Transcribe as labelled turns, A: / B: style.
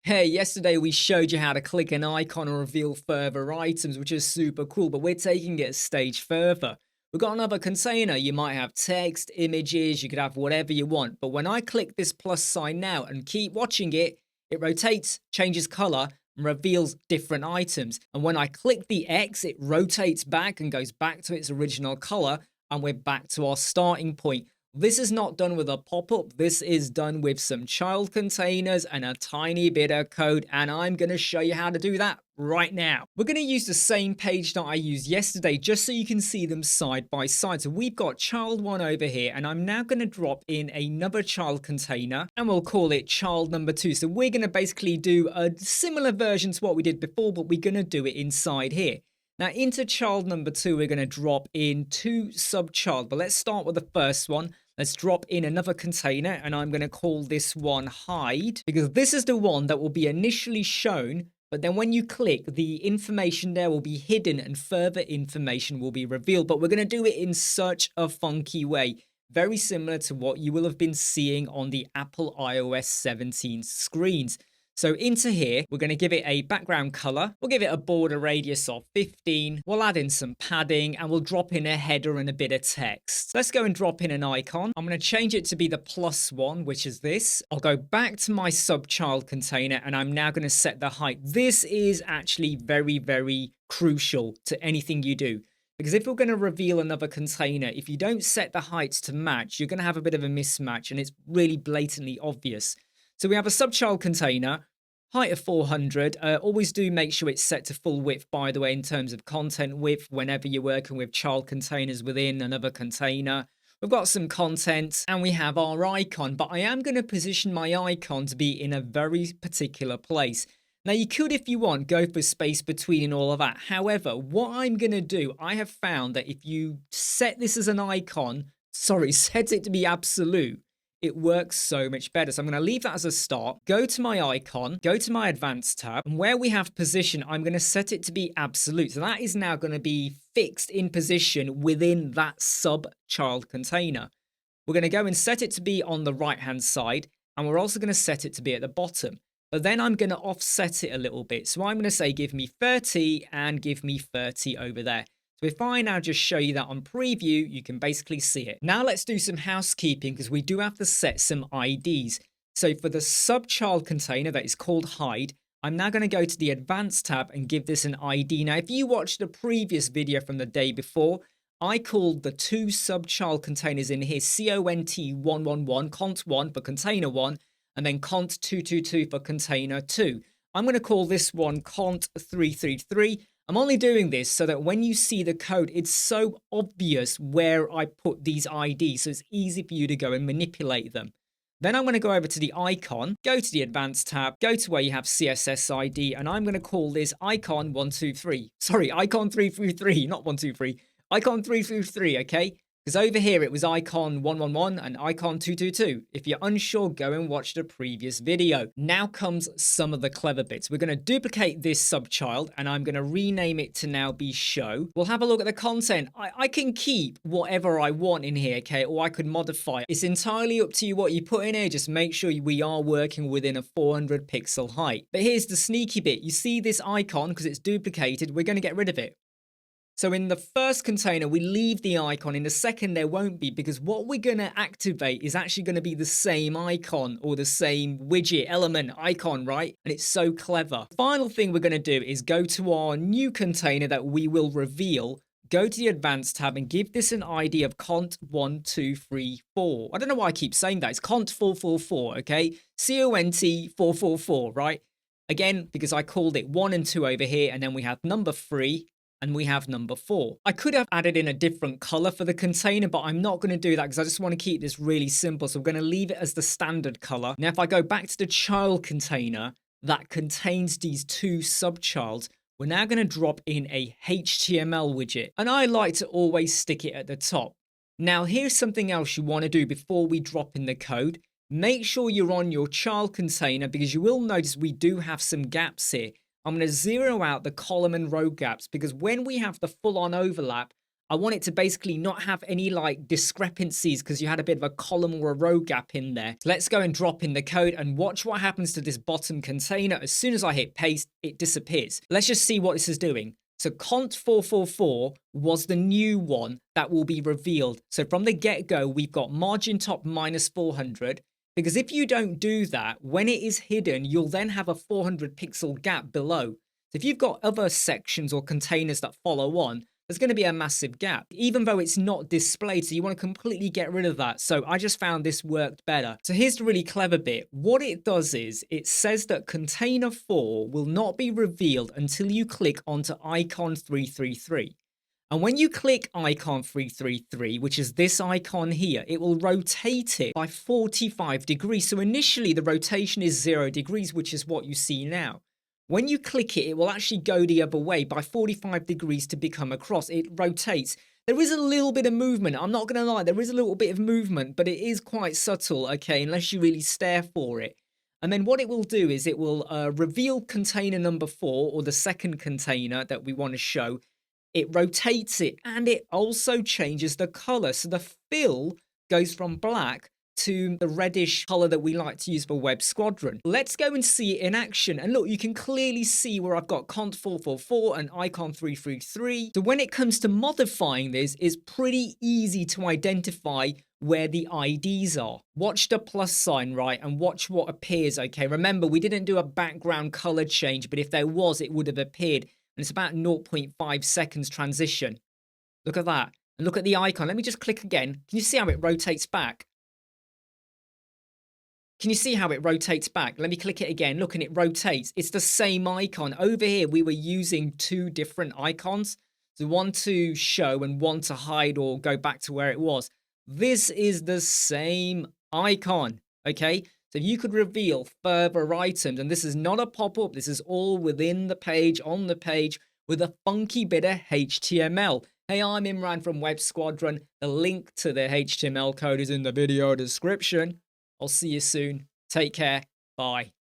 A: Hey, yesterday we showed you how to click an icon and reveal further items, which is super cool, but we're taking it a stage further. We've got another container. You might have text, images, you could have whatever you want. But when I click this plus sign now and keep watching it, it rotates, changes color, and reveals different items. And when I click the X, it rotates back and goes back to its original color, and we're back to our starting point. This is not done with a pop-up. This is done with some child containers and a tiny bit of code, and I'm going to show you how to do that right now. We're going to use the same page that I used yesterday just so you can see them side by side. So we've got child 1 over here, and I'm now going to drop in another child container, and we'll call it child number 2. So we're going to basically do a similar version to what we did before, but we're going to do it inside here. Now, into child number 2, we're going to drop in 2 sub-child, but let's start with the first one. Let's drop in another container, and I'm going to call this one hide, because this is the one that will be initially shown, but then when you click, the information there will be hidden and further information will be revealed. But we're going to do it in such a funky way, very similar to what you will have been seeing on the Apple iOS 17 screens. So into here, we're going to give it a background color. We'll give it a border radius of 15. We'll add in some padding, and we'll drop in a header and a bit of text. Let's go and drop in an icon. I'm going to change it to be the +1, which is this. I'll go back to my sub-child container, and I'm now going to set the height. This is actually very, very crucial to anything you do. Because if you're going to reveal another container, if you don't set the heights to match, you're going to have a bit of a mismatch, and it's really blatantly obvious. So we have a sub-child container, height of 400. Always do make sure it's set to full width, by the way, in terms of content width, whenever you're working with child containers within another container. We've got some content, and we have our icon, but I am going to position my icon to be in a very particular place. Now, you could, if you want, go for space between and all of that. However, what I'm going to do, I have found that if you set this as an icon, set it to be absolute, it works so much better. So I'm going to leave that as a start, go to my icon, go to my advanced tab, and where we have position, I'm going to set it to be absolute. So that is now going to be fixed in position within that sub-child container. We're going to go and set it to be on the right-hand side, and we're also going to set it to be at the bottom. But then I'm going to offset it a little bit. So I'm going to say give me 30 and give me 30 over there. So if I now just show you that on preview, you can basically see it. Now let's do some housekeeping, because we do have to set some IDs. So for the sub-child container that is called hide, I'm now going to go to the advanced tab and give this an ID. Now, if you watched the previous video from the day before, I called the 2 sub-child containers in here cont111, cont1 for container 1, and then cont222 for container 2. I'm going to call this one cont333. I'm only doing this so that when you see the code, it's so obvious where I put these IDs, so it's easy for you to go and manipulate them. Then I'm going to go over to the icon, go to the advanced tab, go to where you have CSS ID, and I'm going to call this icon123. Sorry, icon333, not 123. Icon333, okay? Because over here it was icon 111 and icon 222. If you're unsure, go and watch the previous video. Now comes some of the clever bits. We're going to duplicate this subchild, and I'm going to rename it to now be show. We'll have a look at the content. I can keep whatever I want in here, okay? Or I could modify it. It's entirely up to you what you put in here. Just make sure we are working within a 400 pixel height. But here's the sneaky bit. You see this icon, because it's duplicated, we're going to get rid of it. So in the first container, we leave the icon. In the second, there won't be, because what we're going to activate is actually going to be the same icon or the same widget, element, icon, right? And it's so clever. The final thing we're going to do is go to our new container that we will reveal, go to the advanced tab and give this an ID of cont1234. I don't know why I keep saying that. It's cont444, okay? cont444, right? Again, because I called it 1 and 2 over here, and then we have number 3. And we have number 4. I could have added in a different color for the container, but I'm not going to do that because I just want to keep this really simple. So I'm going to leave it as the standard color. Now, if I go back to the child container that contains these 2 subchilds, we're now going to drop in a HTML widget. And I like to always stick it at the top. Now, here's something else you want to do before we drop in the code. Make sure you're on your child container, because you will notice we do have some gaps here. I'm going to zero out the column and row gaps, because when we have the full-on overlap, I want it to basically not have any like discrepancies because you had a bit of a column or a row gap in there. So let's go and drop in the code and watch what happens to this bottom container. As soon as I hit paste, it disappears. Let's just see what this is doing. So cont444 was the new one that will be revealed. So from the get-go, we've got margin top -400. Because if you don't do that, when it is hidden, you'll then have a 400 pixel gap below. So if you've got other sections or containers that follow on, there's going to be a massive gap, even though it's not displayed. So you want to completely get rid of that. So I just found this worked better. So here's the really clever bit. What it does is it says that container 4 will not be revealed until you click onto icon 333. And when you click icon 333, which is this icon here, it will rotate it by 45 degrees. So initially the rotation is 0 degrees, which is what you see now. When you click it, it will actually go the other way by 45 degrees to become a cross. It rotates. There is a little bit of movement. I'm not going to lie, there is a little bit of movement, but it is quite subtle, okay, unless you really stare for it. And then what it will do is it will reveal container number 4, or the second container that we want to show. It rotates it, and it also changes the color. So the fill goes from black to the reddish color that we like to use for Web Squadron. Let's go and see it in action. And look, you can clearly see where I've got cont444 and icon 333. So when it comes to modifying this, it's pretty easy to identify where the IDs are. Watch the plus sign, right, and watch what appears, okay? Remember, we didn't do a background color change, but if there was, it would have appeared. And it's about 0.5 seconds transition. Look at that. And look at the icon. Let me just click again. Can you see how it rotates back? Can you see how it rotates back? Let me click it again. Look, and it rotates. It's the same icon. Over here, we were using 2 different icons. So one to show and one to hide or go back to where it was. This is the same icon, okay? So you could reveal further items, and this is not a pop-up. This is all within the page, on the page, with a funky bit of HTML. Hey, I'm Imran from Web Squadron. The link to the HTML code is in the video description. I'll see you soon. Take care. Bye.